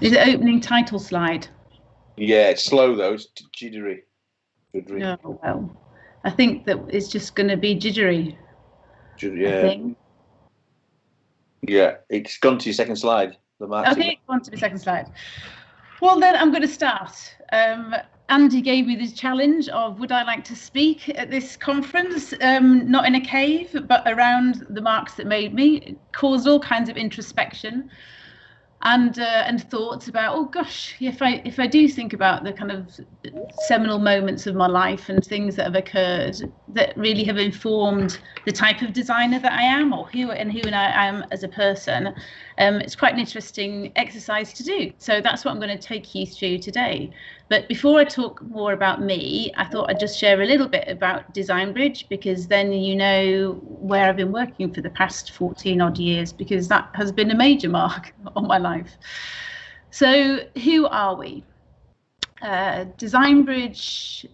Is it opening title slide? Yeah, it's slow though. It's jittery. Oh, well, I think that it's just going to be jittery. Yeah. Yeah, it's gone to your second slide. Okay, it's gone to the second slide. Well, then I'm going to start. Andy gave me this challenge of would I like to speak at this conference, not in a cave, but around the marks that made me. It caused all kinds of introspection and thoughts about, oh gosh, if I do think about the kind of seminal moments of my life and things that have occurred that really have informed the type of designer that I am, or who I am as a person, it's quite an interesting exercise to do. So that's what I'm going to take you through today. But before I talk more about me, I thought I'd just share a little bit about DesignBridge, because then you know where I've been working for the past 14 odd years, because that has been a major mark on my life. So who are we? DesignBridge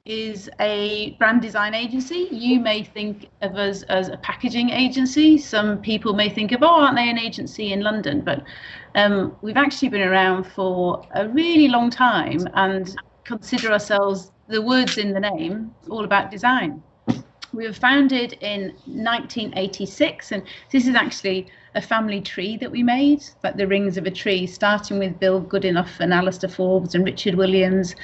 is a brand design agency. You may think of us as a packaging agency. Some people may think of, oh, aren't they an agency in London? But we've actually been around for a really long time and consider ourselves, the words in the name, all about design. We were founded in 1986, and this is actually a family tree that we made, like the rings of a tree, starting with Bill Goodenough and Alistair Forbes and Richard Williams,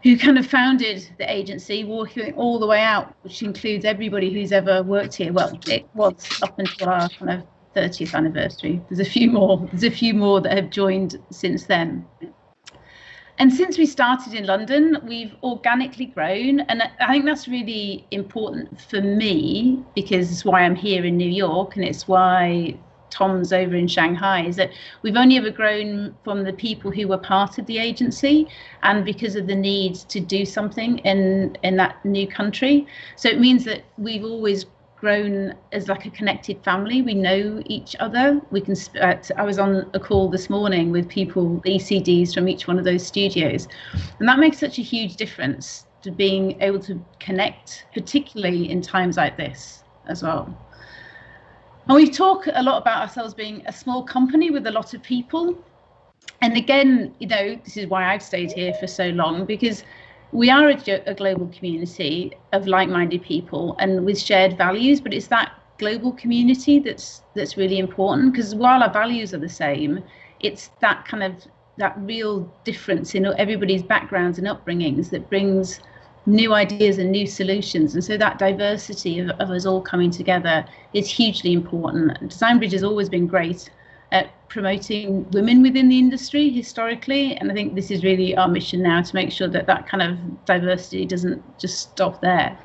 who kind of founded the agency, working all the way out, which includes everybody who's ever worked here. Well, it was up until our kind of 30th anniversary. There's a few more that have joined since then. And since we started in London, we've organically grown. And I think that's really important for me, because it's why I'm here in New York, and it's why Tom's over in Shanghai, is that we've only ever grown from the people who were part of the agency and because of the need to do something in that new country. So it means that we've always grown as like a connected family. We know each other. We can. I was on a call this morning with people, ECDs from each one of those studios, and that makes such a huge difference to being able to connect, particularly in times like this as well. And we talk a lot about ourselves being a small company with a lot of people. And again, you know, this is why I've stayed here for so long, because we are a global community of like-minded people and with shared values, but it's that global community that's really important, because while our values are the same, it's that kind of that real difference in everybody's backgrounds and upbringings that brings new ideas and new solutions. And so that diversity of us all coming together is hugely important. DesignBridge has always been great at promoting women within the industry historically, and I think this is really our mission now, to make sure that that kind of diversity doesn't just stop there.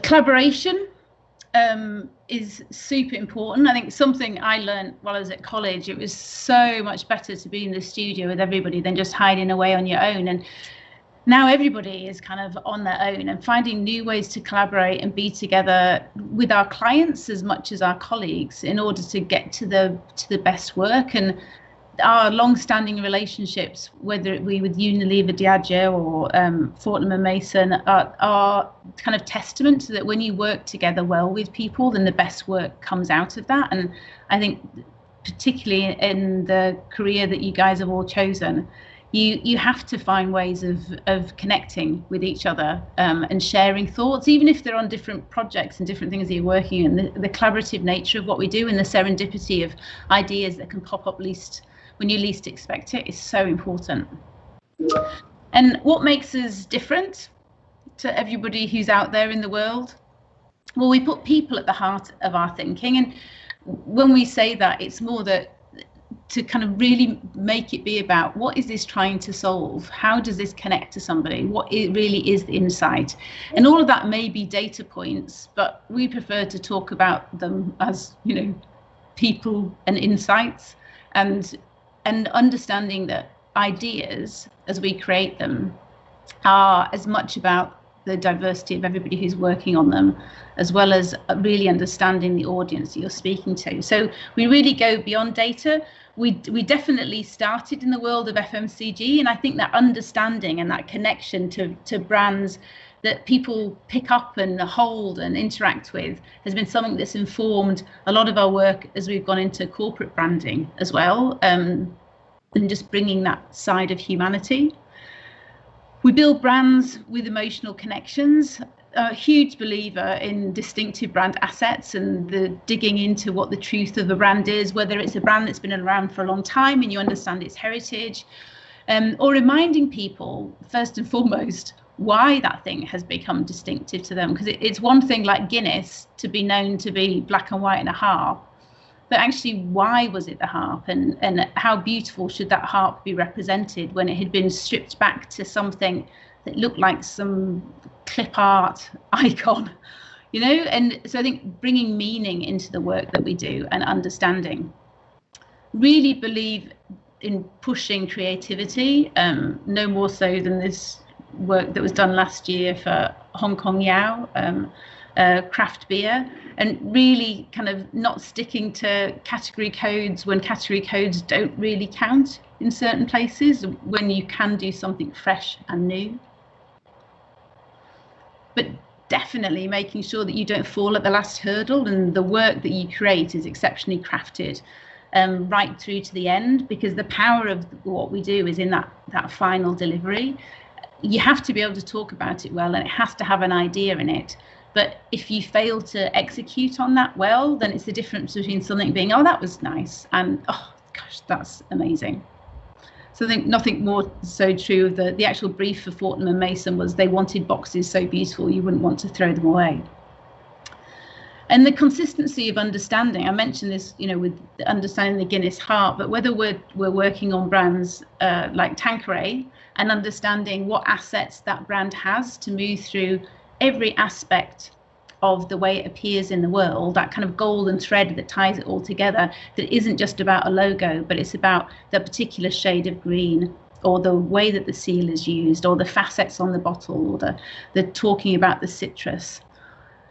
Collaboration is super important. I think something I learned while I was at college, it was so much better to be in the studio with everybody than just hiding away on your own. And now everybody is kind of on their own, and finding new ways to collaborate and be together with our clients as much as our colleagues in order to get to the best work. And our long-standing relationships, whether it be with Unilever, Diageo or Fortnum & Mason, are kind of testament to that when you work together well with people, then the best work comes out of that. And I think particularly in the career that you guys have all chosen, you have to find ways of connecting with each other and sharing thoughts, even if they're on different projects and different things that you're working in. The collaborative nature of what we do and the serendipity of ideas that can pop up when you least expect it is so important. And what makes us different to everybody who's out there in the world? Well, we put people at the heart of our thinking. And when we say that, it's more that to kind of really make it be about, what is this trying to solve? How does this connect to somebody? What it really is the insight? And all of that may be data points, but we prefer to talk about them as, you know, people and insights, and understanding that ideas, as we create them, are as much about the diversity of everybody who's working on them, as well as really understanding the audience that you're speaking to. So we really go beyond data. We definitely started in the world of FMCG, and I think that understanding and that connection to brands that people pick up and hold and interact with has been something that's informed a lot of our work as we've gone into corporate branding as well, and just bringing that side of humanity. We build brands with emotional connections. A huge believer in distinctive brand assets and the digging into what the truth of a brand is, whether it's a brand that's been around for a long time and you understand its heritage, or reminding people first and foremost why that thing has become distinctive to them. Because it's one thing like Guinness to be known to be black and white and a harp, but actually why was it the harp, and how beautiful should that harp be represented when it had been stripped back to something that looked like some clip art icon, you know? And so I think bringing meaning into the work that we do and understanding. Really believe in pushing creativity, no more so than this work that was done last year for Hong Kong Yao, craft beer, and really kind of not sticking to category codes when category codes don't really count in certain places, when you can do something fresh and new. But definitely making sure that you don't fall at the last hurdle and the work that you create is exceptionally crafted, right through to the end, because the power of what we do is in that final delivery. You have to be able to talk about it well, and it has to have an idea in it. But if you fail to execute on that well, then it's the difference between something being, oh, that was nice, and oh gosh, that's amazing. So I think nothing more so true of the actual brief for Fortnum and Mason was they wanted boxes so beautiful you wouldn't want to throw them away. And the consistency of understanding, I mentioned this, you know, with understanding the Guinness harp, but whether we're working on brands like Tanqueray and understanding what assets that brand has to move through every aspect of the way it appears in the world, that kind of golden thread that ties it all together, that isn't just about a logo, but it's about the particular shade of green, or the way that the seal is used, or the facets on the bottle, or the talking about the citrus.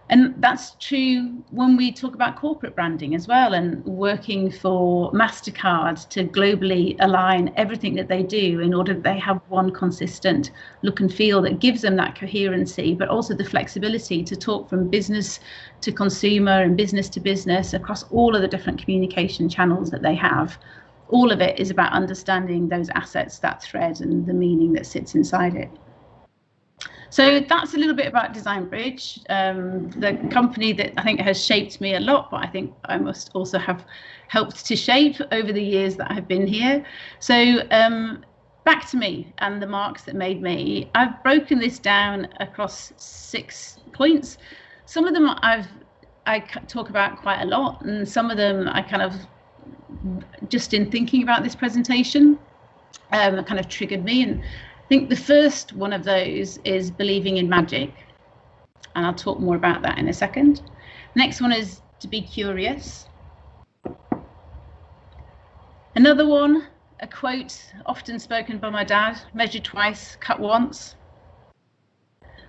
And that's true when we talk about corporate branding as well, and working for MasterCard to globally align everything that they do in order that they have one consistent look and feel that gives them that coherency, but also the flexibility to talk from business to consumer and business to business across all of the different communication channels that they have. All of it is about understanding those assets, that thread, and the meaning that sits inside it. So that's a little bit about Design Bridge, the company that I think has shaped me a lot, but I think I must also have helped to shape over the years that I've been here. So back to me and the marks that made me. I've broken this down across 6 points. Some of them I talk about quite a lot, and some of them I kind of, just in thinking about this presentation, kind of triggered me. And I think the first one of those is believing in magic, and I'll talk more about that in a second. Next one is to be curious. Another one, a quote often spoken by my dad: measure twice, cut once.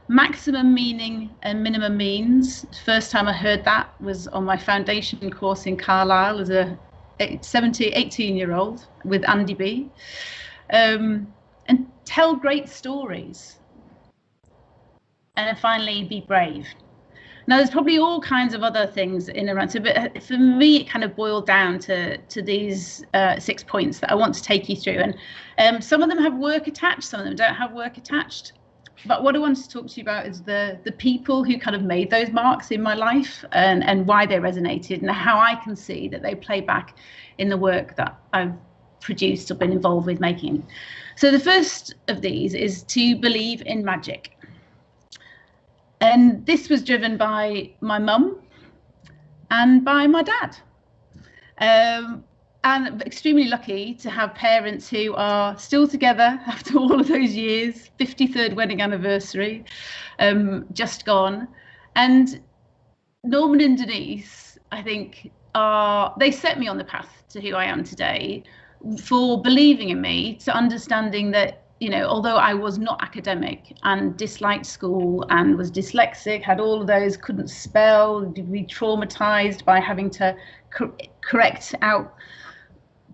Maximum meaning and minimum means. First time I heard that was on my foundation course in Carlisle as a 18-year-old with Andy B. And tell great stories. And then finally, be brave. Now, there's probably all kinds of other things in around, so, but for me, it kind of boiled down to these 6 points that I want to take you through. And some of them have work attached, some of them don't have work attached. But what I wanted to talk to you about is the people who kind of made those marks in my life, and why they resonated, and how I can see that they play back in the work that I've produced or been involved with making. So the first of these is to believe in magic. And this was driven by my mum and by my dad. And I'm extremely lucky to have parents who are still together after all of those years, 53rd wedding anniversary, just gone. And Norman and Denise, I think, they set me on the path to who I am today, for believing in me, to understanding that, you know, although I was not academic and disliked school and was dyslexic, had all of those, couldn't spell, be traumatized by having to correct out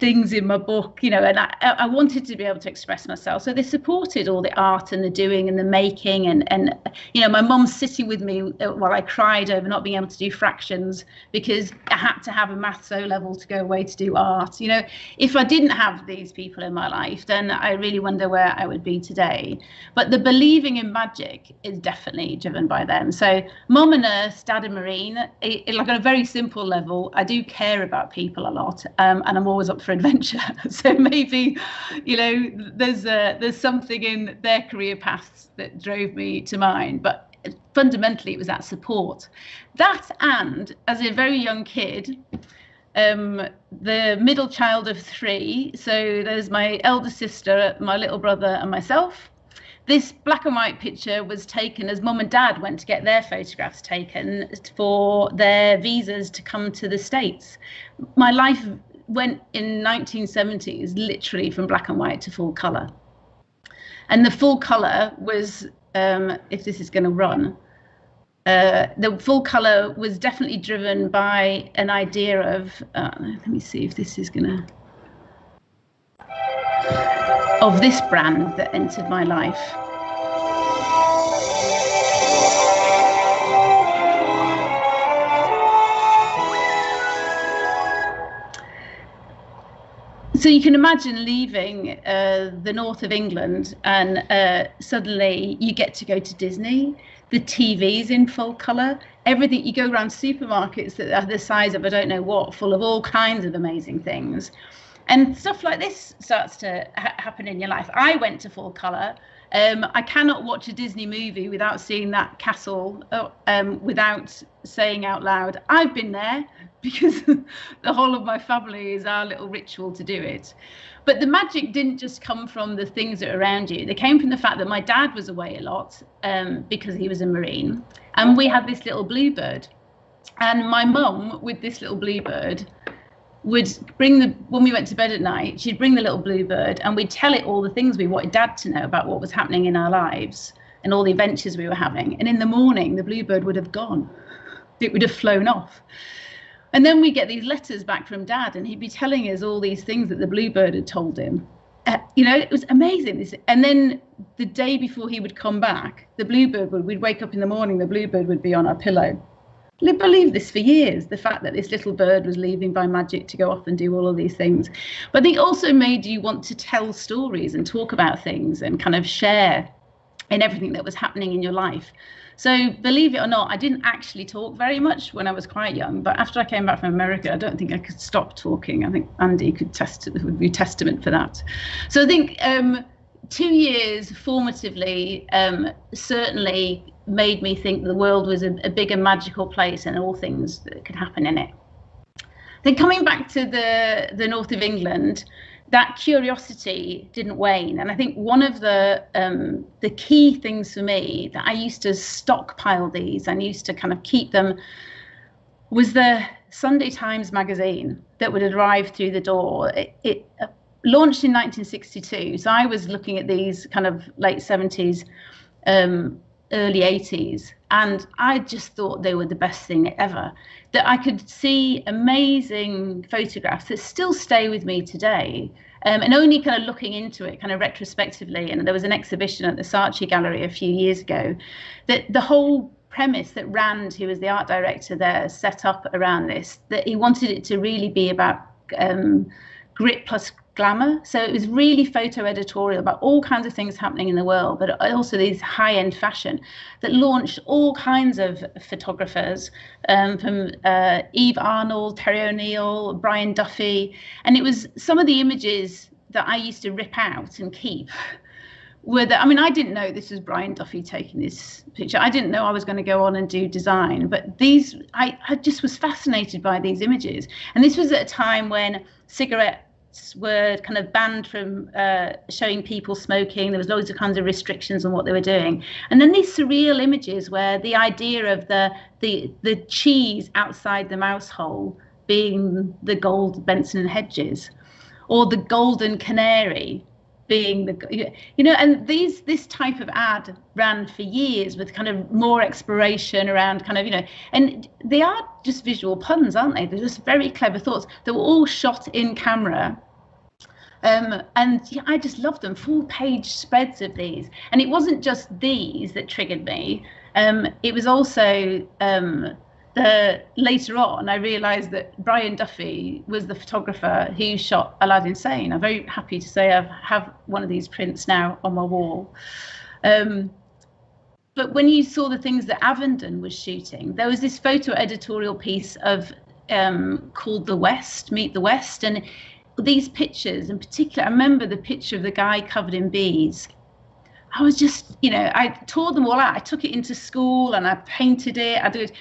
things in my book, you know, and I wanted to be able to express myself. So they supported all the art and the doing and the making, and you know, my mum's sitting with me while I cried over not being able to do fractions because I had to have a maths O level to go away to do art. You know, if I didn't have these people in my life, then I really wonder where I would be today. But the believing in magic is definitely driven by them. So mum a nurse, dad a marine. Like on a very simple level, I do care about people a lot, and I'm always up for adventure. So maybe, you know, there's something in their career paths that drove me to mine, but fundamentally it was that support. That, and as a very young kid, the middle child of 3, so there's my elder sister, my little brother and myself. This black and white picture was taken as mum and dad went to get their photographs taken for their visas to come to the States. My life went in 1970s literally from black and white to full colour. And the full colour was, if this is going to run, the full colour was definitely driven by an idea of, let me see if this is going to, of this brand that entered my life. So you can imagine leaving the north of England and suddenly you get to go to Disney. The TV's in full colour. Everything, you go around supermarkets that are the size of I don't know what, full of all kinds of amazing things. And stuff like this starts to happen in your life. I went to full colour. I cannot watch a Disney movie without seeing that castle, without saying out loud, I've been there, because the whole of my family is our little ritual to do it. But the magic didn't just come from the things that are around you. They came from the fact that my dad was away a lot because he was a Marine. And we had this little bluebird. And my mum, with this little bluebird, would bring when we went to bed at night, she'd bring the little bluebird and we'd tell it all the things we wanted dad to know about what was happening in our lives and all the adventures we were having. And in the morning, the bluebird would have gone. It would have flown off. And then we get these letters back from dad and he'd be telling us all these things that the bluebird had told him. You know, it was amazing. And then the day before he would come back, we'd wake up in the morning, the bluebird would be on our pillow. I believed this for years, the fact that this little bird was leaving by magic to go off and do all of these things. But they also made you want to tell stories and talk about things and kind of share in everything that was happening in your life. So believe it or not, I didn't actually talk very much when I was quite young, but after I came back from America, I don't think I could stop talking. I think Andy would be testament for that. So I think 2 years formatively certainly made me think the world was a big and magical place and all things that could happen in it. Then coming back to the north of England, that curiosity didn't wane. And I think one of the key things for me that I used to stockpile these and used to kind of keep them was the Sunday Times magazine that would arrive through the door. It launched in 1962. So I was looking at these kind of late 70s, early 80s, and I just thought they were the best thing ever. That I could see amazing photographs that still stay with me today, and only kind of looking into it kind of retrospectively. And there was an exhibition at the Saatchi Gallery a few years ago that the whole premise that Rand, who was the art director there, set up around this, that he wanted it to really be about grit plus glamour. So it was really photo editorial about all kinds of things happening in the world, but also these high-end fashion that launched all kinds of photographers, from Eve Arnold, Terry O'Neill, Brian Duffy. And it was some of the images that I used to rip out and keep were that, I mean, I didn't know this was Brian Duffy taking this picture. I didn't know I was going to go on and do design, but these, I just was fascinated by these images. And this was at a time when cigarettes were kind of banned from showing people smoking. There was loads of kinds of restrictions on what they were doing. And then these surreal images where the idea of the cheese outside the mouse hole being the gold Benson and Hedges, or the golden canary being the, you know, and this type of ad ran for years with kind of more exploration around kind of, you know, and they are just visual puns, aren't they? They're just very clever thoughts that were all shot in camera And yeah, I just loved them, full page spreads of these. And it wasn't just these that triggered me. It was also later on, I realised that Brian Duffy was the photographer who shot Aladdin Sane. I'm very happy to say I have one of these prints now on my wall. But when you saw the things that Avendon was shooting, there was this photo editorial piece of called The West, Meet the West, and these pictures in particular, I remember the picture of the guy covered in bees. I was just, I tore them all out. I took it into school and I painted it. I did,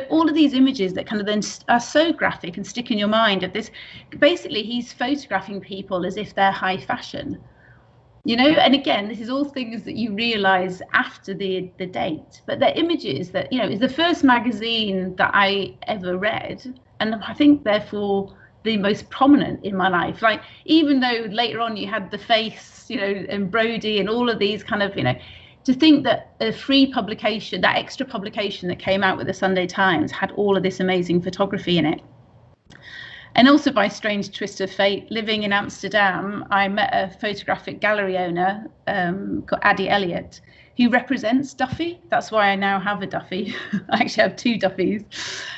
all of these images that kind of then are so graphic and stick in your mind of this. Basically, he's photographing people as if they're high fashion, and again, this is all things that you realize after the date, but they're images that, is the first magazine that I ever read. And I think therefore the most prominent in my life. Like, even though later on you had The Face, and Brody and all of these kind of, to think that a free publication, that extra publication that came out with the Sunday Times had all of this amazing photography in it. And also, by strange twist of fate, living in Amsterdam, I met a photographic gallery owner called Addie Elliott, who represents Duffy. That's why I now have a Duffy. I actually have two Duffys.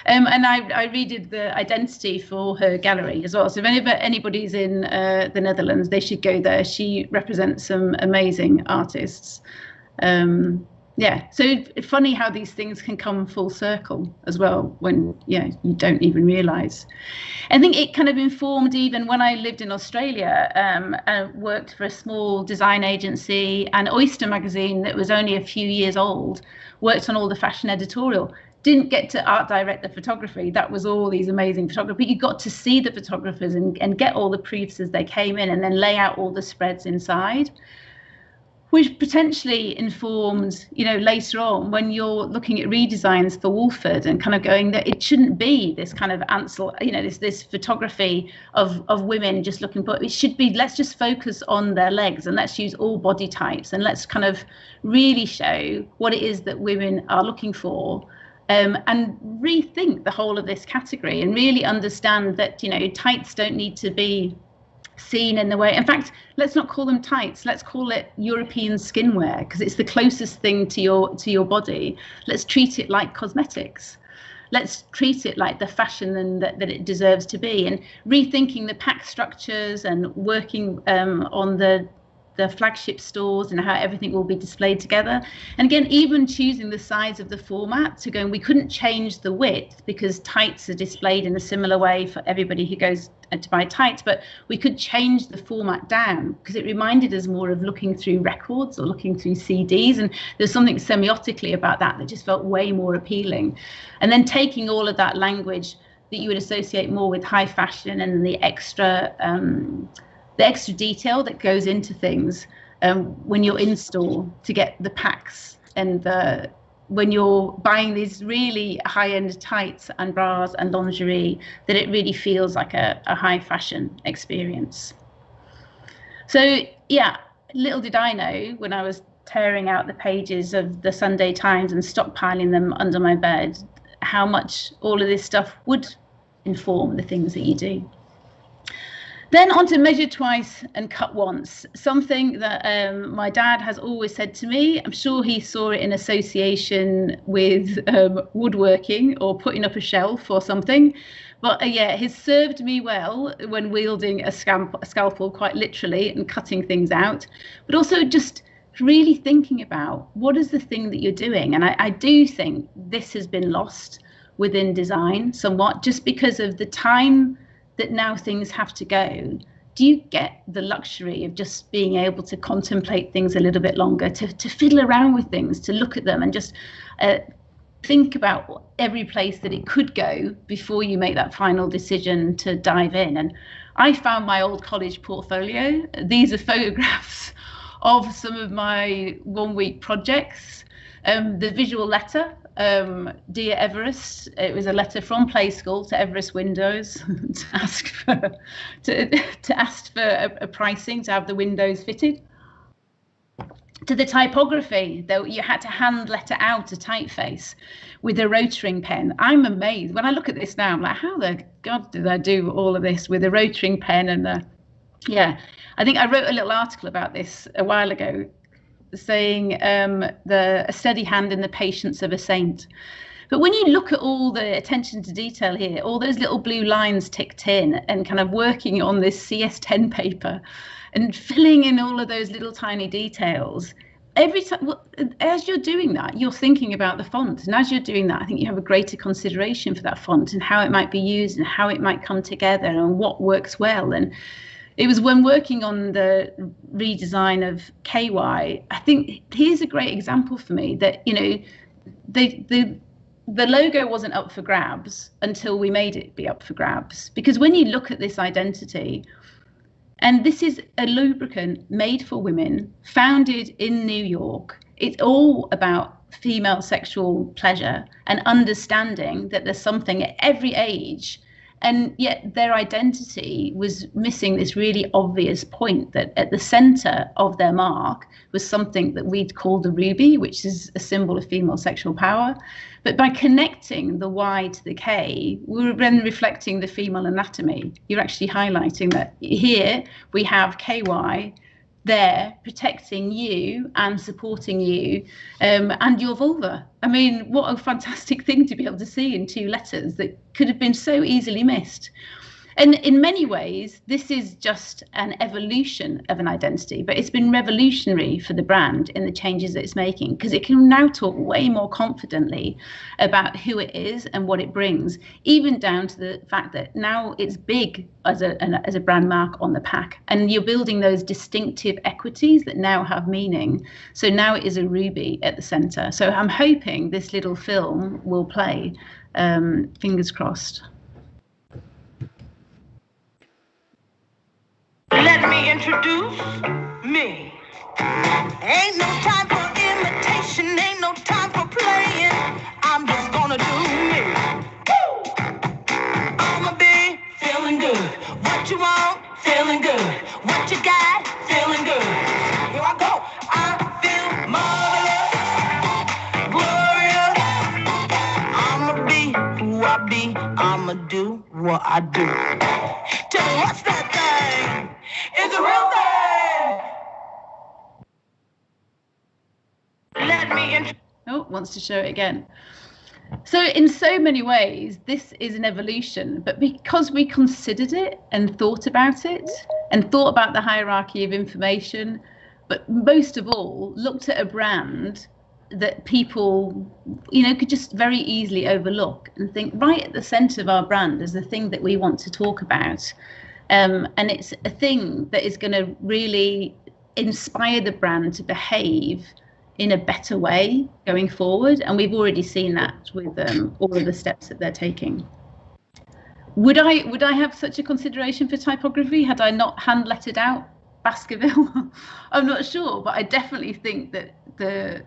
And I redid the identity for her gallery as well. So if anybody's in the Netherlands, they should go there. She represents some amazing artists. So funny how these things can come full circle as well when you don't even realise. I think it kind of informed even when I lived in Australia and worked for a small design agency, and Oyster magazine that was only a few years old, worked on all the fashion editorial. Didn't get to art direct the photography. That was all these amazing photographers. But you got to see the photographers and get all the briefs as they came in and then lay out all the spreads inside, which potentially informed, later on when you're looking at redesigns for Wolford and kind of going that it shouldn't be this kind of Ansel, this photography of women just looking, but it should be, let's just focus on their legs and let's use all body types and let's kind of really show what it is that women are looking for. And rethink the whole of this category and really understand that, tights don't need to be seen in the way. In fact, let's not call them tights. Let's call it European skinwear because it's the closest thing to your body. Let's treat it like cosmetics. Let's treat it like the fashion that it deserves to be. And rethinking the pack structures and working on the flagship stores and how everything will be displayed together. And again, even choosing the size of the format to go, we couldn't change the width because tights are displayed in a similar way for everybody who goes to buy tights, but we could change the format down because it reminded us more of looking through records or looking through CDs. And there's something semiotically about that just felt way more appealing. And then taking all of that language that you would associate more with high fashion and the extra detail that goes into things when you're in store to get the packs and when you're buying these really high-end tights and bras and lingerie, that it really feels like a high fashion experience. So yeah, little did I know when I was tearing out the pages of the Sunday Times and stockpiling them under my bed, how much all of this stuff would inform the things that you do. Then on to measure twice and cut once, something that my dad has always said to me. I'm sure he saw it in association with woodworking or putting up a shelf or something. But he's served me well when wielding a scalpel quite literally and cutting things out, but also just really thinking about what is the thing that you're doing. And I do think this has been lost within design somewhat just because of the time that now things have to go. Do you get the luxury of just being able to contemplate things a little bit longer, to fiddle around with things, to look at them and just think about every place that it could go before you make that final decision to dive in? And I found my old college portfolio. These are photographs of some of my 1 week projects. The visual letter, Dear Everest, it was a letter from Play School to Everest Windows to ask for a pricing to have the windows fitted. To the typography, though, you had to hand letter out a typeface with a rotoring pen. I'm amazed when I look at this now. I'm like, how the God did I do all of this with a rotoring pen? And I think I wrote a little article about this a while ago, saying a steady hand in the patience of a saint. But when you look at all the attention to detail here, all those little blue lines ticked in and kind of working on this CS10 paper and filling in all of those little tiny details, every time, as you're doing that, you're thinking about the font. And as you're doing that, I think you have a greater consideration for that font and how it might be used and how it might come together and what works well. And it was when working on the redesign of KY, I think here's a great example for me that, you know, the logo wasn't up for grabs until we made it be up for grabs. Because when you look at this identity, and this is a lubricant made for women, founded in New York, it's all about female sexual pleasure and understanding that there's something at every age. And yet their identity was missing this really obvious point that at the center of their mark was something that we'd call the ruby, which is a symbol of female sexual power. But by connecting the Y to the K, we were then reflecting the female anatomy. You're actually highlighting that here we have KY there protecting you and supporting you and your vulva. I mean, what a fantastic thing to be able to see in 2 letters that could have been so easily missed. And in many ways, this is just an evolution of an identity, but it's been revolutionary for the brand in the changes that it's making, because it can now talk way more confidently about who it is and what it brings, even down to the fact that now it's big as a brand mark on the pack, and you're building those distinctive equities that now have meaning. So now it is a ruby at the center. So I'm hoping this little film will play, fingers crossed. Let me introduce me. Ain't no time for imitation, ain't no time for playing. I'm just gonna do me. Woo! I'ma be feeling good. What you want? Feeling good. What you got? Feeling good. Here I go. I feel marvelous, glorious. I'ma be who I be. I'ma do what I do. Tell me, what's that thing? It's a real thing. Let me wants to show it again. So in so many ways, this is an evolution, but because we considered it and thought about the hierarchy of information, but most of all, looked at a brand that people, you know, could just very easily overlook and think right at the center of our brand is the thing that we want to talk about. And it's a thing that is going to really inspire the brand to behave in a better way going forward. And we've already seen that with all of the steps that they're taking. Would I have such a consideration for typography had I not hand lettered out Baskerville? I'm not sure, but I definitely think that the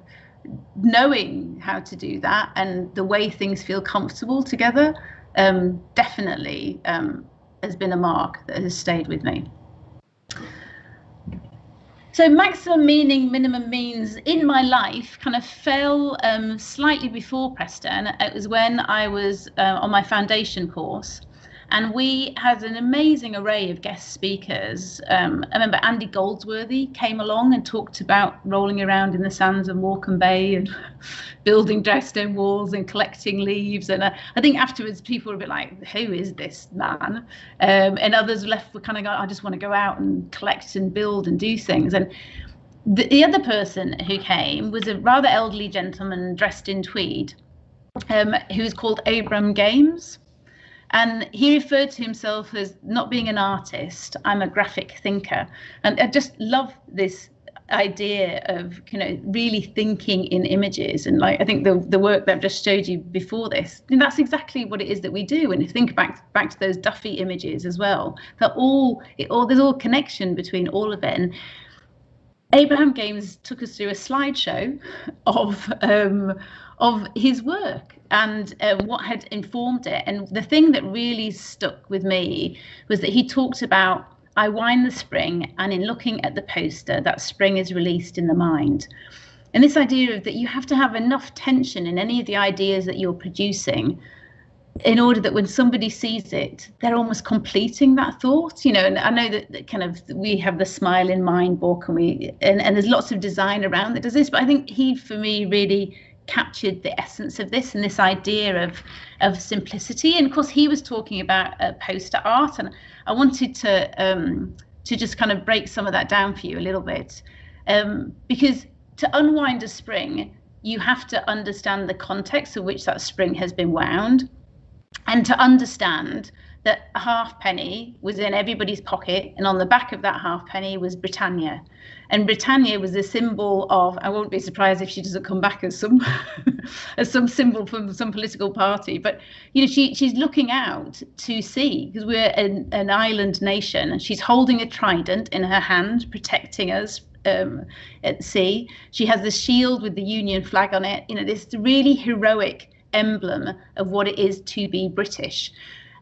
knowing how to do that and the way things feel comfortable together definitely has been a mark that has stayed with me. So maximum meaning, minimum means in my life kind of fell slightly before Preston. It was when I was on my foundation course, and we had an amazing array of guest speakers. I remember Andy Goldsworthy came along and talked about rolling around in the sands of Morecambe Bay and building dry stone walls and collecting leaves. And I think afterwards people were a bit like, who is this man? And others left were kind of going, I just want to go out and collect and build and do things. And the other person who came was a rather elderly gentleman dressed in tweed, who was called Abraham Games. And he referred to himself as not being an artist, I'm a graphic thinker. And I just love this idea of, you know, really thinking in images. And like, I think the work that I've just showed you before this, and that's exactly what it is that we do. And if you think back to those Duffy images as well, that there's all connection between all of it. And Abraham Games took us through a slideshow of his work and what had informed it. And the thing that really stuck with me was that he talked about, I wind the spring, and in looking at the poster, that spring is released in the mind. And this idea of that you have to have enough tension in any of the ideas that you're producing in order that when somebody sees it, they're almost completing that thought, you know. And I know that kind of we have the Smile in Mind book, and there's lots of design around that does this, but I think he, for me, really captured the essence of this and this idea of simplicity. And of course, he was talking about poster art, and I wanted to just kind of break some of that down for you a little bit, because to unwind a spring, you have to understand the context of which that spring has been wound, and to understand that a halfpenny was in everybody's pocket, and on the back of that halfpenny was Britannia. And Britannia was a symbol of, I won't be surprised if she doesn't come back as some as some symbol from some political party, but you know, she's looking out to sea, because we're an island nation, and she's holding a trident in her hand, protecting us at sea. She has the shield with the Union flag on it, you know, this really heroic emblem of what it is to be British.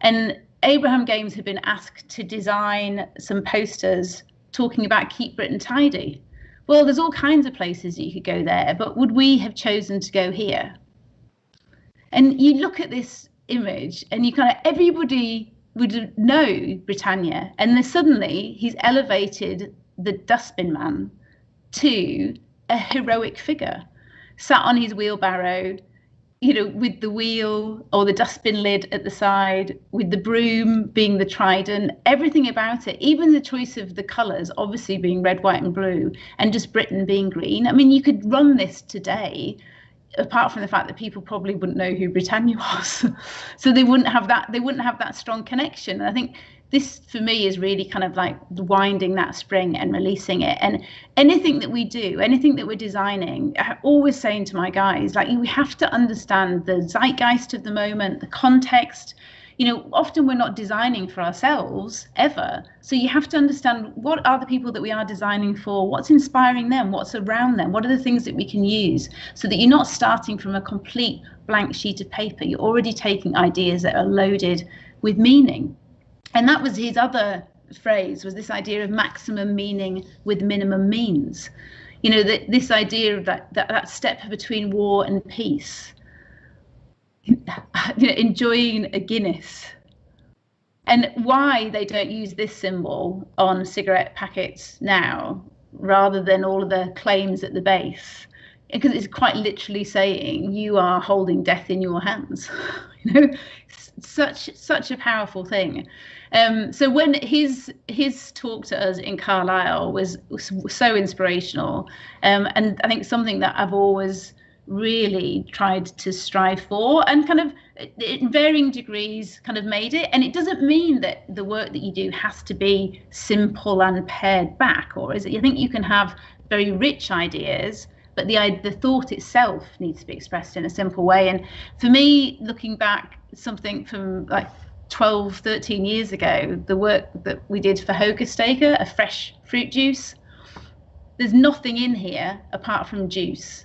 And Abraham Games had been asked to design some posters talking about Keep Britain Tidy. Well, there's all kinds of places that you could go there, but would we have chosen to go here? And you look at this image and you kind of, everybody would know Britannia, and then suddenly he's elevated the dustbin man to a heroic figure, sat on his wheelbarrow, you know, with the wheel or the dustbin lid at the side, with the broom being the trident, everything about it, even the choice of the colours, obviously being red, white and blue, and just Britain being green. I mean, you could run this today, apart from the fact that people probably wouldn't know who Britannia was. So they wouldn't have that strong connection. And I think this, for me, is really kind of like winding that spring and releasing it. And anything that we do, anything that we're designing, I'm always saying to my guys, like, we have to understand the zeitgeist of the moment, the context. You know, often we're not designing for ourselves ever. So you have to understand, what are the people that we are designing for? What's inspiring them? What's around them? What are the things that we can use, so that you're not starting from a complete blank sheet of paper? You're already taking ideas that are loaded with meaning. And that was his other phrase, was this idea of maximum meaning with minimum means. You know, that this idea of that step between war and peace. You know, enjoying a Guinness. And why they don't use this symbol on cigarette packets now, rather than all of the claims at the base, because it's quite literally saying you are holding death in your hands. You know, such a powerful thing. So when his talk to us in Carlisle was so inspirational, and I think something that I've always really tried to strive for, and kind of in varying degrees kind of made it. And it doesn't mean that the work that you do has to be simple and pared back, or is it? I think you can have very rich ideas, but the thought itself needs to be expressed in a simple way. And for me, looking back, something from like 12, 13 years ago, the work that we did for Hogerstaker, a fresh fruit juice, there's nothing in here apart from juice.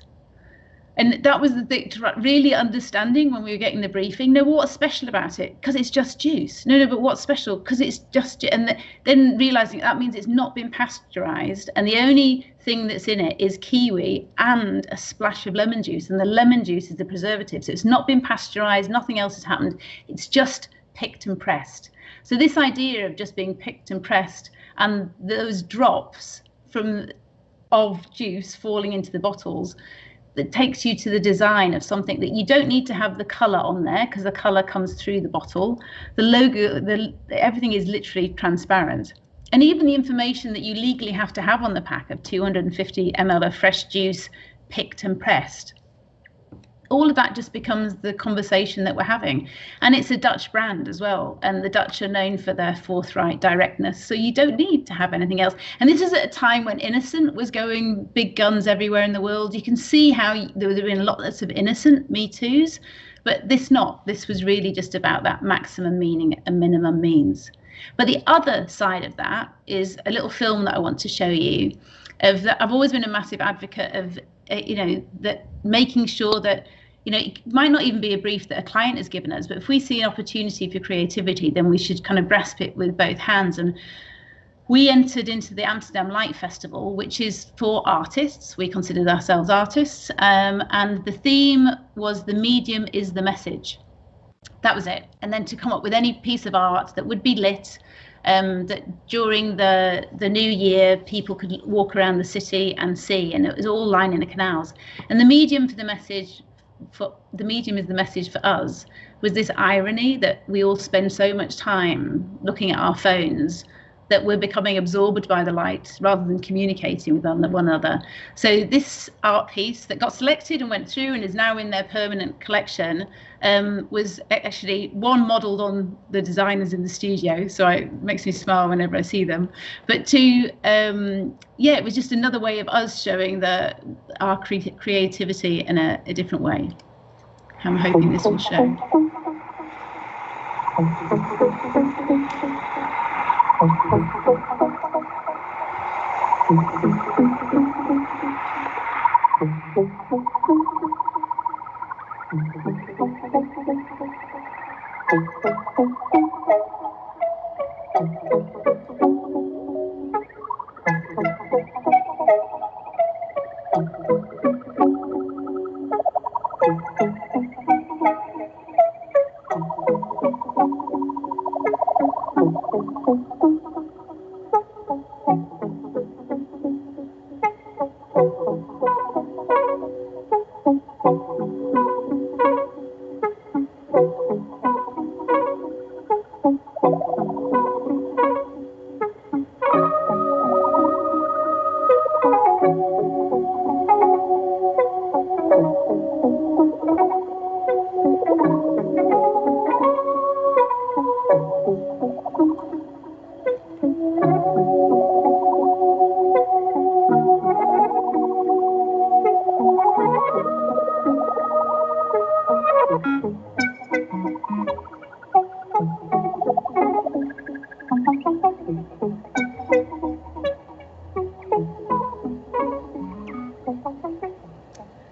And that was the thing, really understanding when we were getting the briefing. No, what's special about it? Because it's just juice. No, but what's special? Because it's just, and then realizing that means it's not been pasteurized, and the only thing that's in it is kiwi and a splash of lemon juice, and the lemon juice is the preservative. So it's not been pasteurized, nothing else has happened. It's just picked and pressed. So this idea of just being picked and pressed, and those drops of juice falling into the bottles, that takes you to the design of something that you don't need to have the color on there, because the color comes through the bottle. The logo, everything is literally transparent. And even the information that you legally have to have on the pack of 250 ml of fresh juice, picked and pressed, all of that just becomes the conversation that we're having. And it's a Dutch brand as well, and the Dutch are known for their forthright directness, so you don't need to have anything else. And this is at a time when Innocent was going big guns everywhere in the world. You can see how there would have been lots of Innocent Me Too's, but this was really just about that maximum meaning and minimum means. But the other side of that is a little film that I want to show you. Of that, I've always been a massive advocate of, you know, that making sure that, you know, it might not even be a brief that a client has given us, but if we see an opportunity for creativity, then we should kind of grasp it with both hands. And we entered into the Amsterdam Light Festival, which is for artists. We considered ourselves artists, and the theme was "The medium is the message." that was it. And then to come up with any piece of art that would be lit, that during the new year people could walk around the city and see, and it was all lining the canals. And the medium is the message for us was this irony that we all spend so much time looking at our phones that we're becoming absorbed by the light rather than communicating with one another. So this art piece that got selected and went through and is now in their permanent collection was actually, one, modelled on the designers in the studio, so it makes me smile whenever I see them, but two, it was just another way of us showing our creativity in a different way. I'm hoping this will show.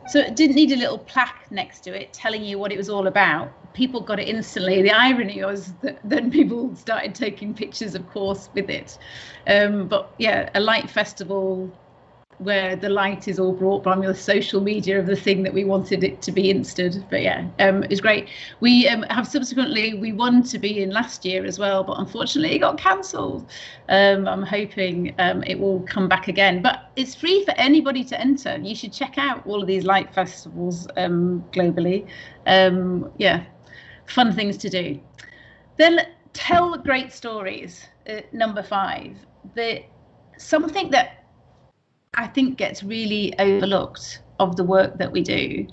So it didn't need a little plaque next to it telling you what it was all about. People got it instantly. The irony was that then people started taking pictures, of course, with it. But yeah, a light festival where the light is all brought by the social media of the thing that we wanted it to be insted. But yeah, it was great. We have subsequently, we won to be in last year as well, but unfortunately it got cancelled. I'm hoping it will come back again, but it's free for anybody to enter. You should check out all of these light festivals globally. Yeah, fun things to do. Then tell great stories, number 5. Something that I think gets really overlooked of the work that we do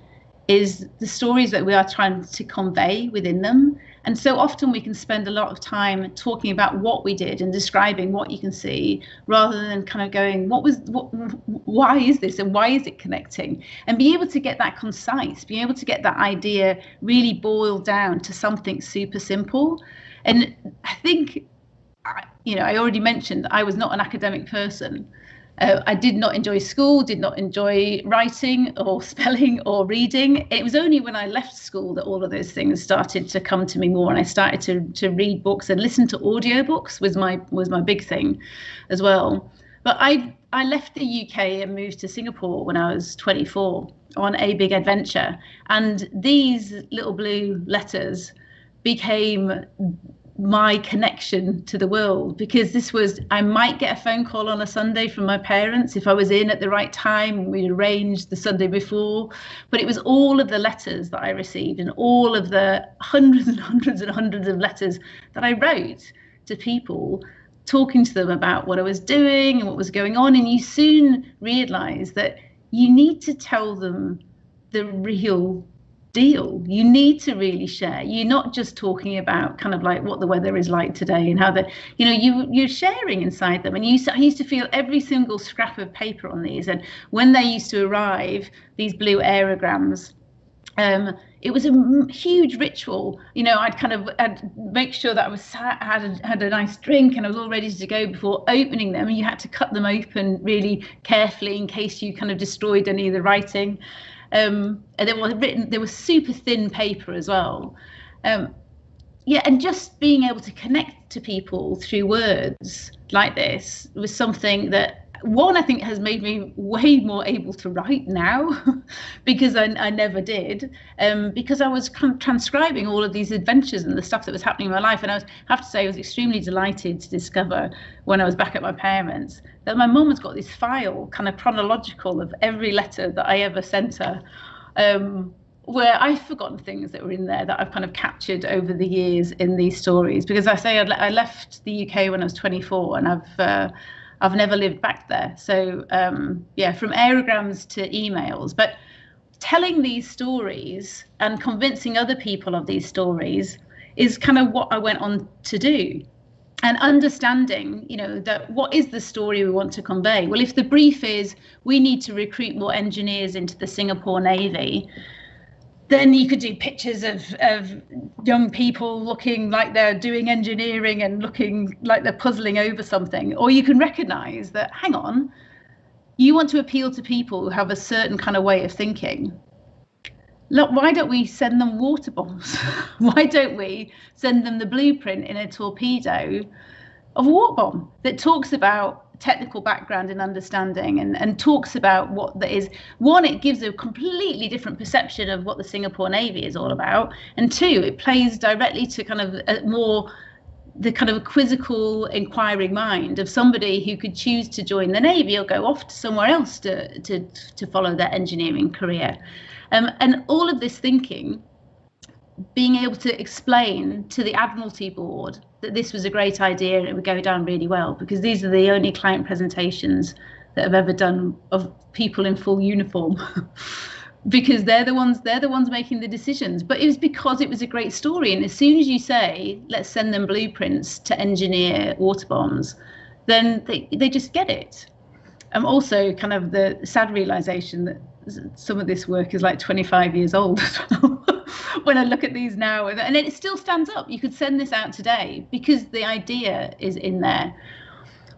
is the stories that we are trying to convey within them. And so often we can spend a lot of time talking about what we did and describing what you can see, rather than kind of going, why is this and why is it connecting? And be able to get that concise, be able to get that idea really boiled down to something super simple. And I think, I already mentioned I was not an academic person. I did not enjoy school, did not enjoy writing or spelling or reading. It was only when I left school that all of those things started to come to me more, and I started to read books and listen to audiobooks was my big thing as well. But I left the UK and moved to Singapore when I was 24 on a big adventure, and these little blue letters became my connection to the world, because I might get a phone call on a Sunday from my parents if I was in at the right time. We arranged the Sunday before, but it was all of the letters that I received and all of the hundreds and hundreds and hundreds of letters that I wrote to people, talking to them about what I was doing and what was going on. And you soon realize that you need to tell them the real deal. You need to really share. You're not just talking about kind of like what the weather is like today and how you're sharing inside them. And I used to feel every single scrap of paper on these. And when they used to arrive, these blue aerograms, it was a huge ritual. I'd make sure that I was had a nice drink and I was all ready to go before opening them. And you had to cut them open really carefully in case you kind of destroyed any of the writing. And there was super thin paper as well. And just being able to connect to people through words like this was something that one, I think has made me way more able to write now because I never did, because I was transcribing all of these adventures and the stuff that was happening in my life. And I have to say, I was extremely delighted to discover when I was back at my parents' that my mum has got this file, kind of chronological, of every letter that I ever sent her, where I've forgotten things that were in there that I've kind of captured over the years in these stories. Because I left the UK when I was 24, and I've never lived back there. So yeah, from aerograms to emails, but telling these stories and convincing other people of these stories is kind of what I went on to do. And understanding, you know, that what is the story we want to convey? Well, if the brief is we need to recruit more engineers into the Singapore Navy, then you could do pictures of young people looking like they're doing engineering and looking like they're puzzling over something. Or you can recognize that, hang on, you want to appeal to people who have a certain kind of way of thinking. Look, why don't we send them water bombs? Why don't we send them the blueprint in a torpedo of a water bomb that talks about technical background and understanding, and talks about what that is. One, it gives a completely different perception of what the Singapore Navy is all about, and two, it plays directly to kind of more the kind of quizzical, inquiring mind of somebody who could choose to join the Navy or go off to somewhere else to follow their engineering career. And all of this thinking, being able to explain to the Admiralty Board that this was a great idea and it would go down really well, because these are the only client presentations that I've ever done of people in full uniform, because they're the ones making the decisions. But it was because it was a great story. And as soon as you say, let's send them blueprints to engineer water bombs, then they just get it. Also kind of the sad realization that some of this work is like 25 years old as well. When I look at these now, and it still stands up. You could send this out today because the idea is in there.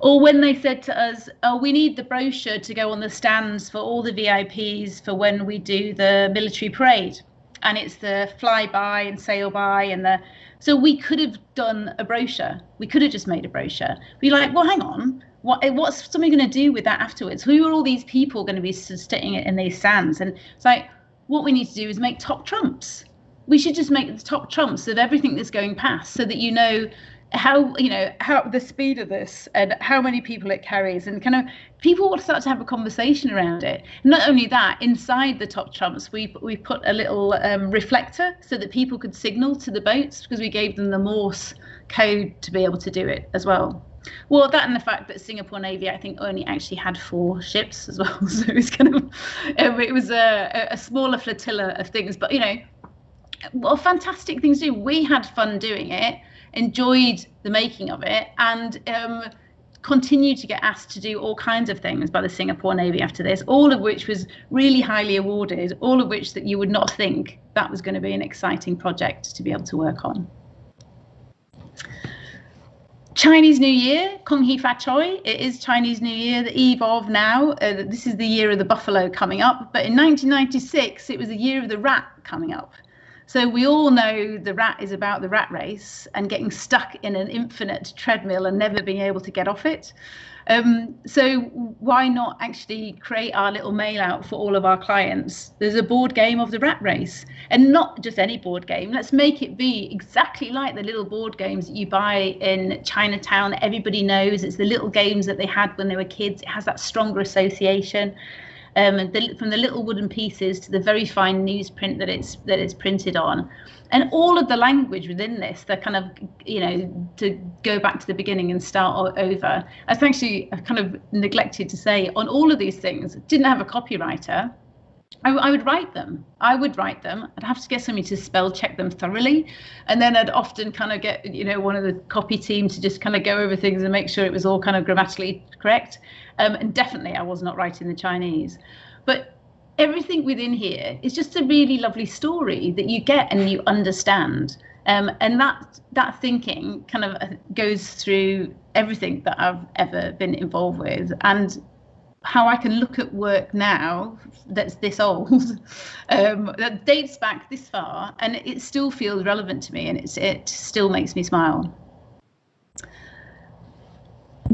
Or when they said to us, oh, we need the brochure to go on the stands for all the VIPs for when we do the military parade. And it's the fly-by and sail-by and so we could have done a brochure. We could have just made a brochure. Be like, well, hang on. What's somebody going to do with that afterwards? Who are all these people going to be sitting in these stands? And it's like, what we need to do is make top trumps. We should just make the top trumps of everything that's going past, so that you know how the speed of this and how many people it carries, and kind of people will start to have a conversation around it. Not only that, inside the top trumps, we put a little reflector so that people could signal to the boats, because we gave them the Morse code to be able to do it as well. Well, that and the fact that Singapore Navy, I think, only actually had 4 ships as well. So it was kind of, it was a smaller flotilla of things. But, you know, well, fantastic things to do. We had fun doing it, enjoyed the making of it, and continued to get asked to do all kinds of things by the Singapore Navy after this, all of which was really highly awarded, all of which that you would not think that was going to be an exciting project to be able to work on. Chinese New Year, Kung Hee Fat Choi. It is Chinese New Year, the eve of now. This is the year of the buffalo coming up. But in 1996, it was the year of the rat coming up. So we all know the rat is about the rat race and getting stuck in an infinite treadmill and never being able to get off it. So why not actually create our little mail out for all of our clients? There's a board game of the rat race, and not just any board game. Let's make it be exactly like the little board games that you buy in Chinatown that everybody knows. It's the little games that they had when they were kids. It has that stronger association. From the little wooden pieces to the very fine newsprint that it's printed on, and all of the language within this, the kind of, you know, to go back to the beginning and start over. I kind of neglected to say, on all of these things, didn't have a copywriter. I would write them. I'd have to get somebody to spell check them thoroughly, and then I'd often kind of get, you know, one of the copy team to just kind of go over things and make sure it was all kind of grammatically correct. And definitely I was not writing the Chinese, but everything within here is just a really lovely story that you get and you understand. And that thinking kind of goes through everything that I've ever been involved with, and how I can look at work now that's this old, that dates back this far, and it still feels relevant to me, and it still makes me smile.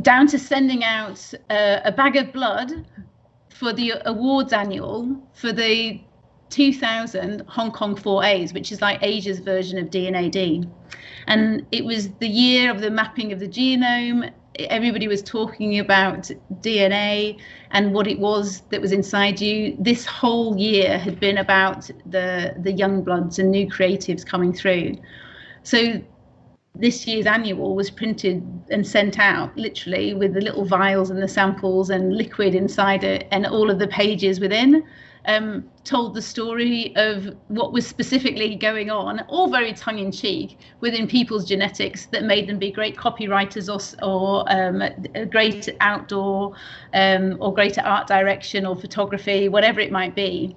down to sending out a bag of blood for the awards annual for the 2000 Hong Kong 4As, which is like Asia's version of DNAD. And it was the year of the mapping of the genome. Everybody was talking about DNA and what it was that was inside you. This whole year had been about the young bloods and new creatives coming through. So this year's annual was printed and sent out literally with the little vials and the samples and liquid inside it, and all of the pages within told the story of what was specifically going on, all very tongue-in-cheek, within people's genetics that made them be great copywriters or great outdoor or great at art direction or photography, whatever it might be.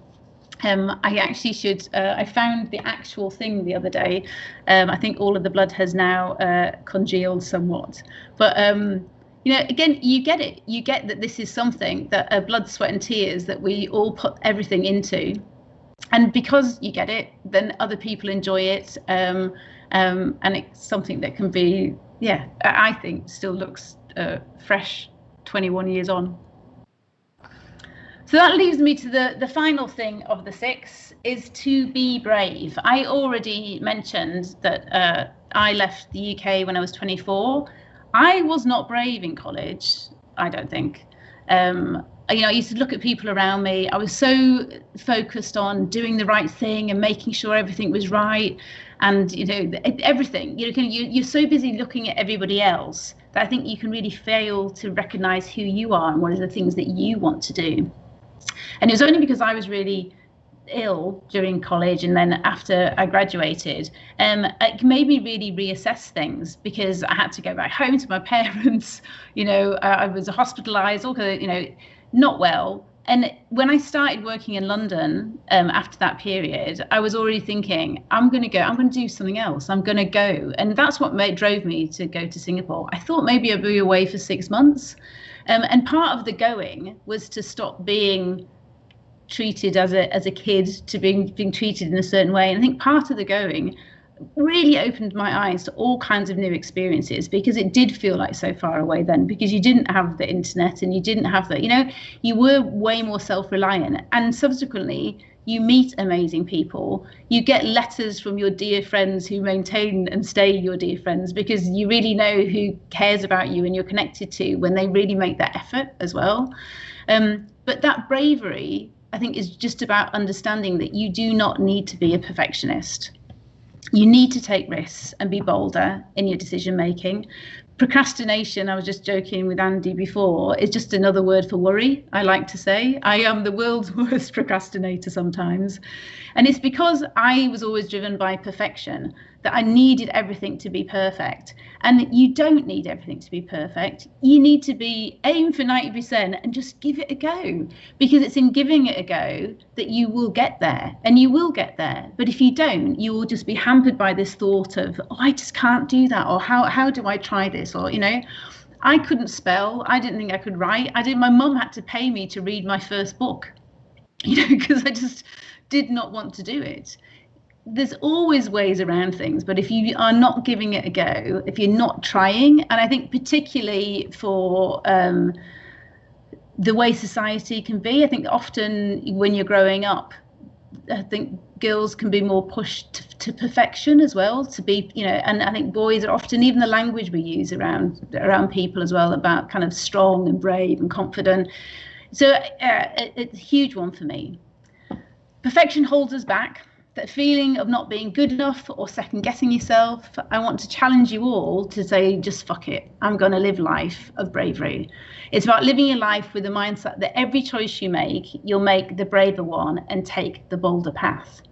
I actually should, I found the actual thing the other day. I think all of the blood has now congealed somewhat. But, you know, again, you get it. You get that this is something that blood, sweat and tears that we all put everything into. And because you get it, then other people enjoy it. And it's something that can be, yeah, I think still looks fresh 21 years on. So that leaves me to the final thing of the 6 is to be brave. I already mentioned that I left the UK when I was 24. I was not brave in college, I don't think. You know, I used to look at people around me. I was so focused on doing the right thing and making sure everything was right. And, you know, everything, you know, you're so busy looking at everybody else that I think you can really fail to recognize who you are and what are the things that you want to do. And it was only because I was really ill during college and then after I graduated, it made me really reassess things, because I had to go back home to my parents. You know, I was hospitalized, all kind of, you know, not well. And when I started working in London after that period, I was already thinking, I'm going to do something else. I'm going to go. And that's what drove me to go to Singapore. I thought maybe I'd be away for 6 months. And part of the going was to stop being treated as a kid to being treated in a certain way. And I think part of the going really opened my eyes to all kinds of new experiences, because it did feel like so far away then, because you didn't have the internet and you didn't have the, you know, you were way more self-reliant. And subsequently, you meet amazing people. You get letters from your dear friends who maintain and stay your dear friends, because you really know who cares about you and you're connected to when they really make that effort as well. But that bravery, I think, is just about understanding that you do not need to be a perfectionist. You need to take risks and be bolder in your decision making. Procrastination, I was just joking with Andy before, is just another word for worry, I like to say. I am the world's worst procrastinator sometimes. And it's because I was always driven by perfection that I needed everything to be perfect. And you don't need everything to be perfect. You need to aim for 90% and just give it a go, because it's in giving it a go that you will get there, and you will get there. But if you don't, you will just be hampered by this thought of, oh, I just can't do that, or how do I try this? Or, you know, I couldn't spell. I didn't think I could write. My mum had to pay me to read my first book, you know, because I just did not want to do it. There's always ways around things, but if you are not giving it a go, if you're not trying, and I think particularly for the way society can be, I think often when you're growing up, I think girls can be more pushed to perfection as well, to be, you know, and I think boys are often, even the language we use around people as well, about kind of strong and brave and confident. So it's a huge one for me. Perfection holds us back. That feeling of not being good enough or second guessing yourself, I want to challenge you all to say, just fuck it. I'm going to live life of bravery. It's about living your life with the mindset that every choice you make, you'll make the braver one and take the bolder path.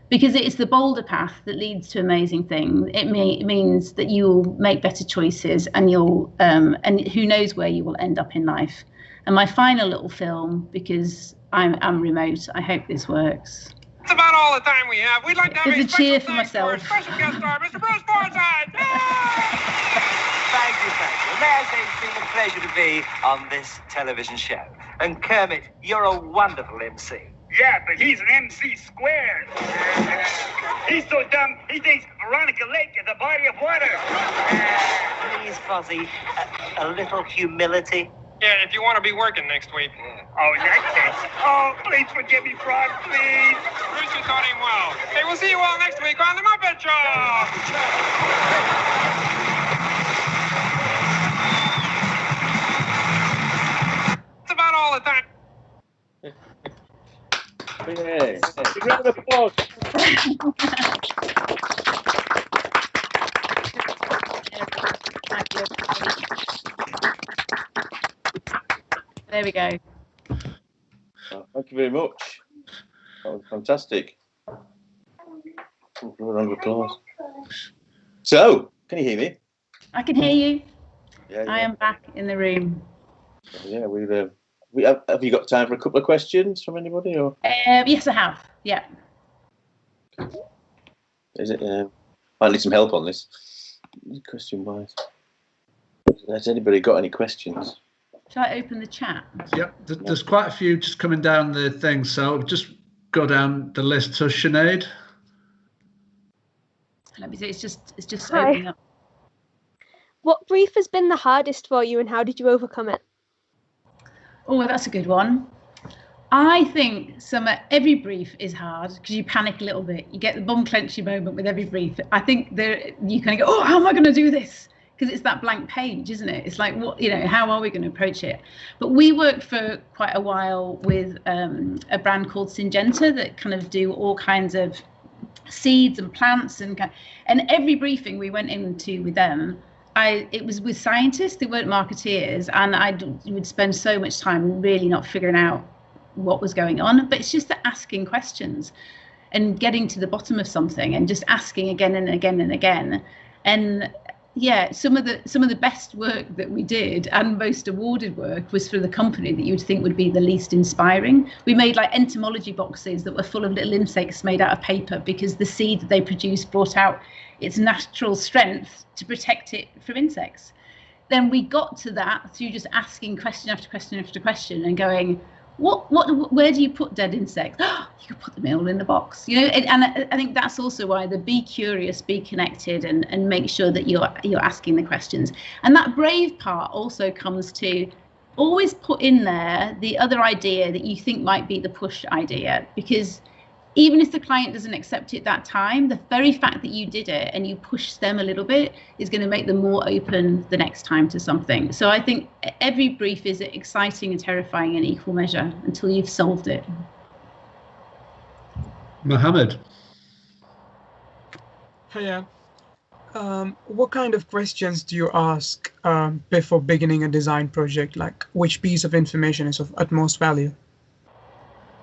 Because it is the bolder path that leads to amazing things. It means that you'll make better choices, and you'll, and who knows where you will end up in life. And my final little film, because I'm remote, I hope this works. That's about all the time we have. We'd like to have a cheer for myself. For special guest star, Mr. Bruce Forsyth. Thank you. May I say it's been a pleasure to be on this television show. And Kermit, you're a wonderful MC. Yeah, but he's an MC squared. He's so dumb, he thinks Veronica Lake is a body of water. Please, Fozzie, a little humility. Yeah, if you want to be working next week. Oh, in that case. Oh, please forgive me, Frog, please. Rooster taught him well. Hey, we'll see you all next week on The Muppet Show. That's about all the time. Yeah. Big round of applause. There we go. Oh, thank you very much. That was fantastic. Round of applause. So, can you hear me? I can hear you. Yeah. I am back in the room. Yeah, we have you got time for a couple of questions from anybody, or Yes, I have. Yeah. is it? I need some help on this. Question wise, has anybody got any questions? Shall I open the chat? Yep, there's quite a few just coming down the thing, so just go down the list. So Sinead. Let me see. It's just Hi. opening up. What brief has been the hardest for you and how did you overcome it? Oh, that's a good one. I think every brief is hard because you panic a little bit. You get the bum clenching moment with every brief. I think you kind of go, oh, how am I going to do this? Because it's that blank page, isn't it? It's like, what, how are we going to approach it? But we worked for quite a while with a brand called Syngenta that kind of do all kinds of seeds and plants and every briefing we went into with them, it was with scientists. They weren't marketeers, and I would spend so much time really not figuring out what was going on. But it's just the asking questions and getting to the bottom of something and just asking again and again and again. And yeah, some of the best work that we did and most awarded work was for the company that you would think would be the least inspiring. We made like entomology boxes that were full of little insects made out of paper because the seed that they produced brought out its natural strength to protect it from insects. Then we got to that through just asking question after question after question and going, where do you put dead insects? You could put them all in the box, and I think that's also why the be curious, be connected, and make sure that you're asking the questions. And that brave part also comes to always put in there the other idea that you think might be the push idea, because even if the client doesn't accept it that time, the very fact that you did it and you pushed them a little bit is going to make them more open the next time to something. So I think every brief is exciting and terrifying in equal measure until you've solved it. Mohammed. Hiya. What kind of questions do you ask before beginning a design project? Like, which piece of information is of utmost value?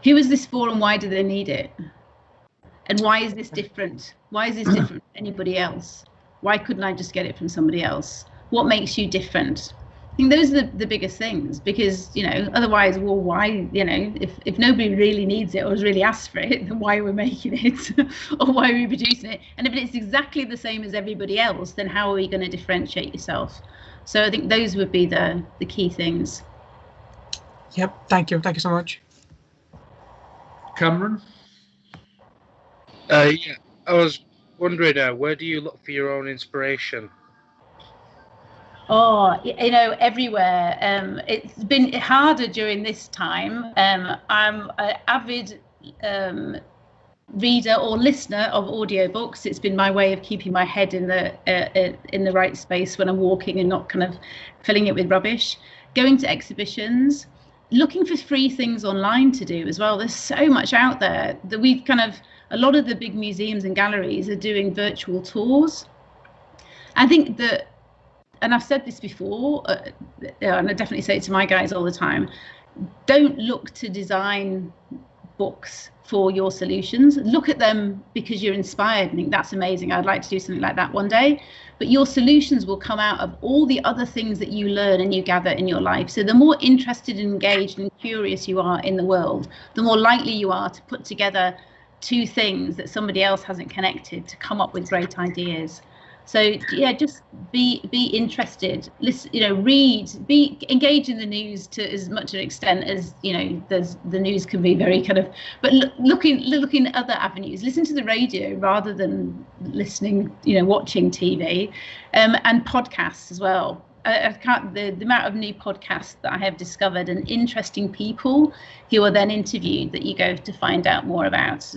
Who is this for and why do they need it? And why is this different? Why is this different from anybody else? Why couldn't I just get it from somebody else? What makes you different? I think those are the biggest things, because, otherwise, well, why, if nobody really needs it or has really asked for it, then why are we making it or why are we producing it? And if it's exactly the same as everybody else, then how are we going to differentiate yourself? So I think those would be the key things. Yep. Thank you. Thank you so much. Cameron? Yeah, I was wondering, where do you look for your own inspiration? Oh, everywhere. It's been harder during this time. I'm an avid reader or listener of audiobooks. It's been my way of keeping my head in the right space when I'm walking and not kind of filling it with rubbish. Going to exhibitions. Looking for free things online to do as well. There's so much out there that a lot of the big museums and galleries are doing virtual tours. I think that, and I've said this before, and I definitely say it to my guys all the time, don't look to design books for your solutions. Look at them because you're inspired and think that's amazing. I'd like to do something like that one day. But your solutions will come out of all the other things that you learn and you gather in your life. So the more interested and engaged and curious you are in the world, the more likely you are to put together two things that somebody else hasn't connected to come up with great ideas. So yeah, just be interested. Listen, read, engage in the news to as much an extent as the news can be very kind of. But looking at other avenues. Listen to the radio rather than listening, watching TV, and podcasts as well. I can't the amount of new podcasts that I have discovered and interesting people who are then interviewed that you go to find out more about.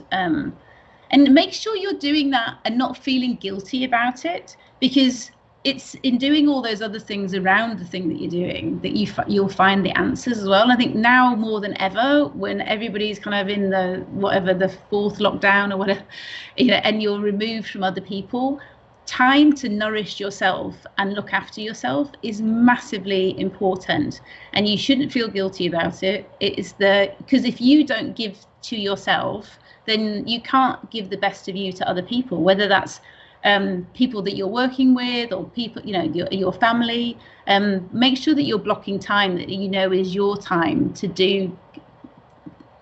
And make sure you're doing that and not feeling guilty about it, because it's in doing all those other things around the thing that you're doing that you'll find the answers as well. And I think now more than ever, when everybody's kind of in the fourth lockdown or whatever, and you're removed from other people, time to nourish yourself and look after yourself is massively important, and you shouldn't feel guilty about it. Because if you don't give to yourself, then you can't give the best of you to other people, whether that's people that you're working with or people, your family. Make sure that you're blocking time that is your time to do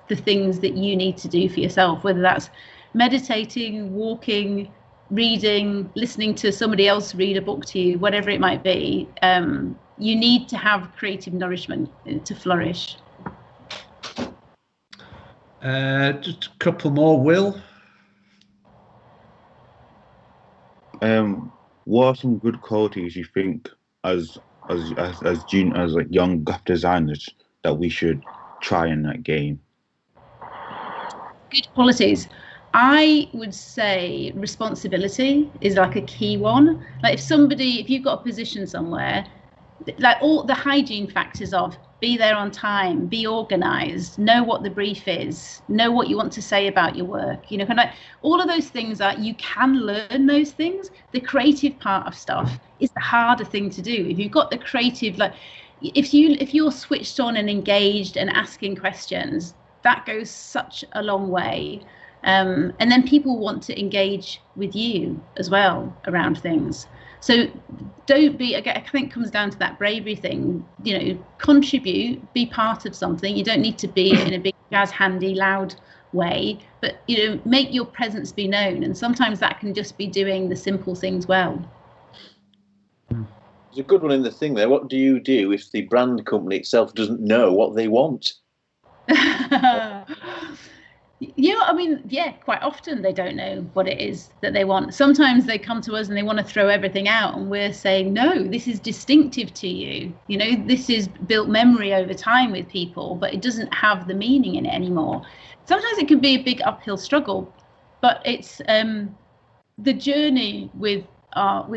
the things that you need to do for yourself, whether that's meditating, walking, reading, listening to somebody else read a book to you, whatever it might be. You need to have creative nourishment to flourish. Just a couple more, Will. What are some good qualities you think as young graphic designers that we should try in that game? Good qualities. I would say responsibility is like a key one. Like if you've got a position somewhere, like all the hygiene factors of be there on time, be organized, know what the brief is, know what you want to say about your work, kind of all of those things that you can learn those things. The creative part of stuff is the harder thing to do. If you've got the creative, like if you're switched on and engaged and asking questions, that goes such a long way. And then people want to engage with you as well around things. So don't be, again, I think it comes down to that bravery thing, contribute, be part of something. You don't need to be in a big jazz handy, loud way, but, make your presence be known. And sometimes that can just be doing the simple things well. There's a good one in the thing there. What do you do if the brand company itself doesn't know what they want? Quite often they don't know what it is that they want. Sometimes they come to us and they want to throw everything out, and we're saying, no, this is distinctive to you. This is built memory over time with people, but it doesn't have the meaning in it anymore. Sometimes it can be a big uphill struggle, but it's the journey with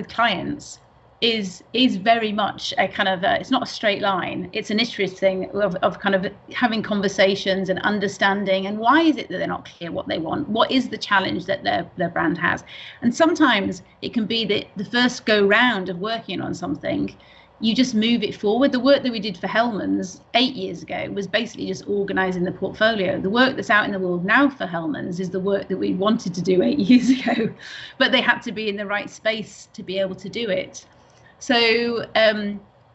clients is very much a kind of it's not a straight line. It's an iterative thing of kind of having conversations and understanding, and why is it that they're not clear what they want? What is the challenge that their brand has? And sometimes it can be that the first go round of working on something, you just move it forward. The work that we did for Hellmann's 8 years ago was basically just organising the portfolio. The work that's out in the world now for Hellmann's is the work that we wanted to do 8 years ago, but they had to be in the right space to be able to do it. So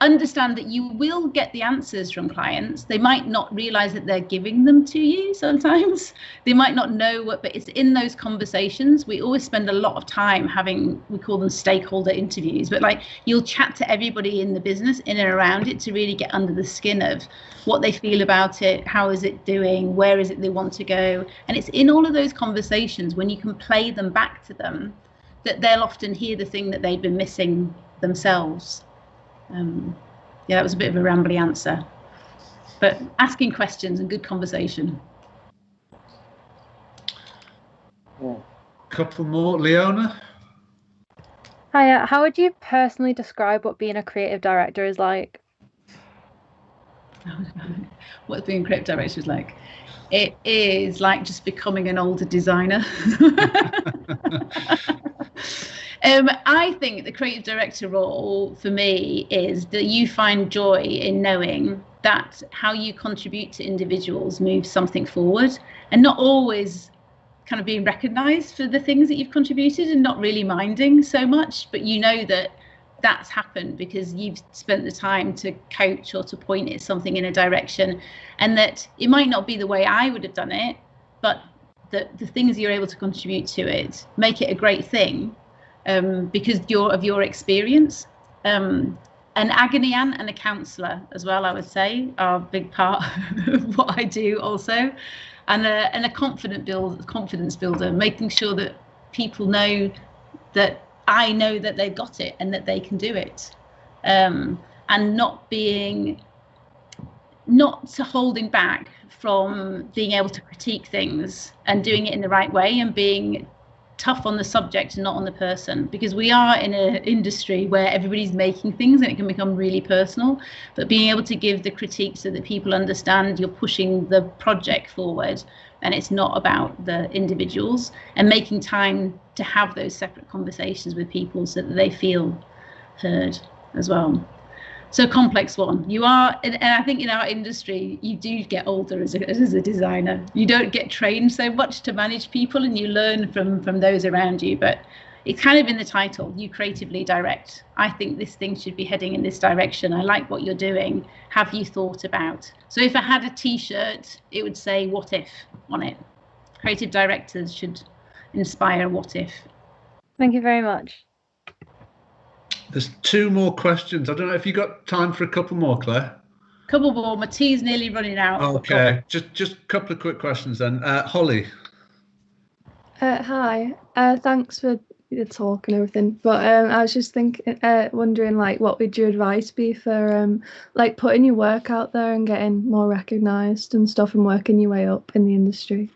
understand that you will get the answers from clients. They might not realize that they're giving them to you sometimes. They might not know what, but it's in those conversations. We always spend a lot of time having, we call them stakeholder interviews, but like you'll chat to everybody in the business in and around it to really get under the skin of what they feel about it, how is it doing, where is it they want to go. And it's in all of those conversations when you can play them back to them that they'll often hear the thing that they've been missing themselves. That was a bit of a rambly answer, but asking questions and good conversation. Couple more, Leona. Hiya, how would you personally describe what being a creative director is like? What being a creative director is like? It is like just becoming an older designer. I think the creative director role for me is that you find joy in knowing that how you contribute to individuals moves something forward, and not always kind of being recognized for the things that you've contributed and not really minding so much, but you know that that's happened because you've spent the time to coach or to point at something in a direction, and that it might not be the way I would have done it, but the things you're able to contribute to it make it a great thing. because of your experience. An agony aunt and a counsellor as well, I would say, are a big part of what I do also, and a confidence builder, making sure that people know that I know that they've got it and that they can do it, and not holding back from being able to critique things and doing it in the right way, and being tough on the subject and not on the person, because we are in an industry where everybody's making things and it can become really personal. But being able to give the critique so that people understand you're pushing the project forward and it's not about the individuals, and making time to have those separate conversations with people so that they feel heard as well. So complex one. You are, and I think in our industry, you do get older as a designer. You don't get trained so much to manage people, and you learn from those around you. But it's kind of in the title, you creatively direct. I think this thing should be heading in this direction. I like what you're doing. Have you thought about? So if I had a T-shirt, it would say "What if" on it. Creative directors should inspire what if. Thank you very much. There's 2 more questions. I don't know if you got time for a couple more, Claire. Couple more. My tea's nearly running out. Okay, just a couple of quick questions then. Holly. Hi. Thanks for the talk and everything. But I was just wondering, like, what would your advice be for like putting your work out there and getting more recognised and stuff, and working your way up in the industry?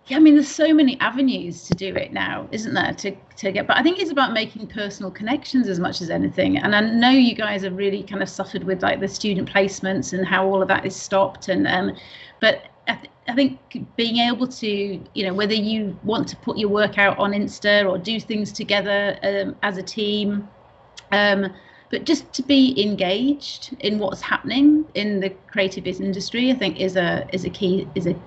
Yeah, I mean, there's so many avenues to do it now, isn't there? To get, but I think it's about making personal connections as much as anything. And I know you guys have really kind of suffered with like the student placements and how all of that is stopped. And but I think being able to, whether you want to put your work out on Insta or do things together as a team, but just to be engaged in what's happening in the creative industry, I think is a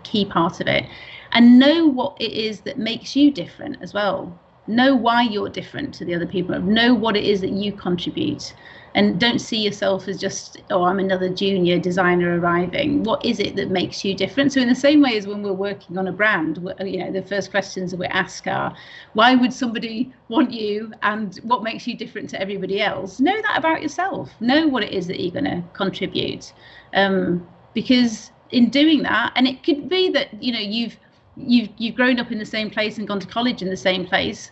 key part of it. And know what it is that makes you different as well. Know why you're different to the other people. Know what it is that you contribute. And don't see yourself as just, oh, I'm another junior designer arriving. What is it that makes you different? So in the same way as when we're working on a brand, the first questions that we ask are, why would somebody want you, and what makes you different to everybody else? Know that about yourself. Know what it is that you're going to contribute. Because in doing that, and it could be that, you've grown up in the same place and gone to college in the same place,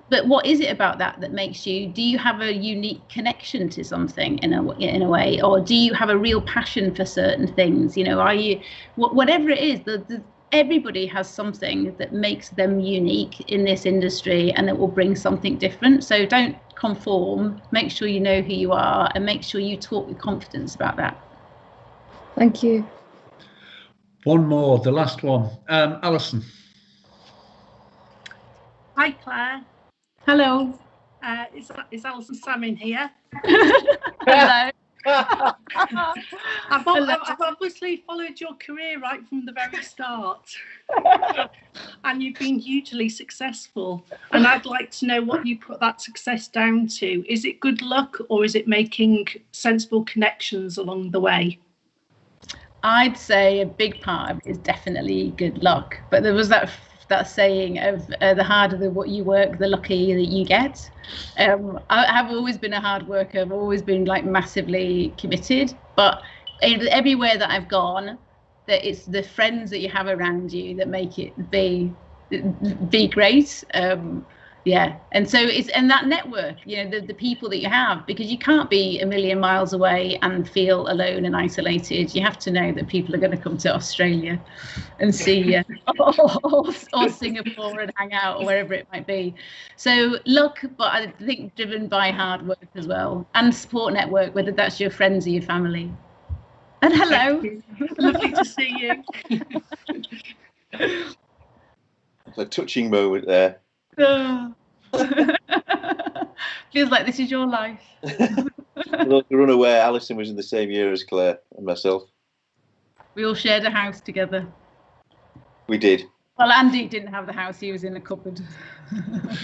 but what is it about that makes you? Do you have a unique connection to something in a way, or do you have a real passion for certain things? Are you, whatever it is, everybody has something that makes them unique in this industry and that will bring something different. So don't conform. Make sure you know who you are, and make sure you talk with confidence about that. Thank you. One more, the last one. Alison. Hi, Claire. Hello. Is Alison Salmon here? Hello. I've obviously followed your career right from the very start. And you've been hugely successful. And I'd like to know what you put that success down to. Is it good luck, or is it making sensible connections along the way? I'd say a big part of it is definitely good luck. But there was that saying of the harder what you work, the luckier that you get. I have always been a hard worker. I've always been like massively committed. But everywhere that I've gone, that it's the friends that you have around you that make it be great. Yeah, and so it's that network, the people that you have, because you can't be a million miles away and feel alone and isolated. You have to know that people are going to come to Australia and see you, or Singapore and hang out, or wherever it might be. So luck, but I think driven by hard work as well, and support network, whether that's your friends or your family. And hello. Lovely to see you. It's a touching moment there. Feels like this is your life. Look, you're unaware, Alison was in the same year as Claire and myself. We all shared a house together. We did. Well, Andy didn't have the house, he was in a cupboard.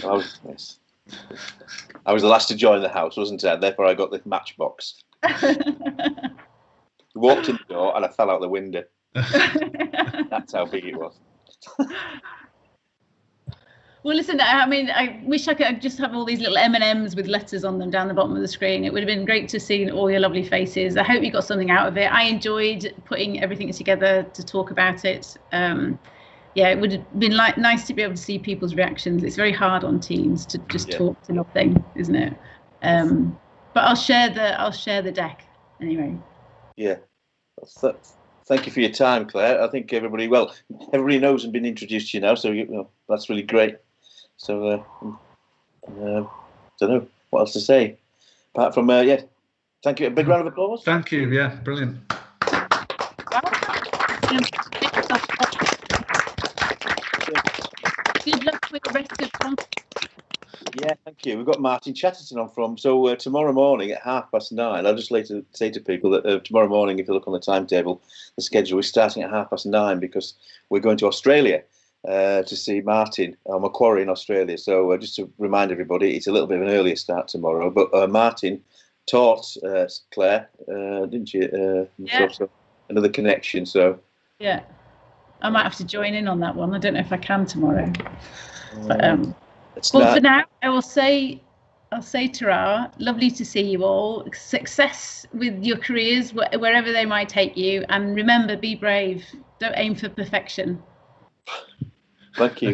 I was the last to join the house, wasn't I? Therefore I got the matchbox. Walked in the door and I fell out the window. That's how big it was. Well, listen, I mean, I wish I could just have all these little M&Ms with letters on them down the bottom of the screen. It would have been great to see all your lovely faces. I hope you got something out of it. I enjoyed putting everything together to talk about it. Yeah, it would have been nice to be able to see people's reactions. It's very hard on Teams to just talk to nothing, isn't it? But I'll share the deck anyway. Yeah. Thank you for your time, Claire. I think everybody knows and been introduced to you now, so that's really great. So, don't know what else to say. Apart from, thank you. A big round of applause. Thank you. Yeah, brilliant. Good luck with the rest of the conference. Yeah, thank you. We've got Martin Chatterton on from, so tomorrow morning at 9:30, I'll just later say to people that tomorrow morning, if you look on the timetable, the schedule is starting at 9:30 because we're going to Australia to see Martin, Macquarie in Australia. So just to remind everybody, it's a little bit of an earlier start tomorrow, but Martin taught Claire, didn't you? Yeah. So another connection, so. Yeah, I might have to join in on that one. I don't know if I can tomorrow. But, well, for now, I'll say ta-ra. Lovely to see you all. Success with your careers, wherever they might take you. And remember, be brave. Don't aim for perfection. Thank you.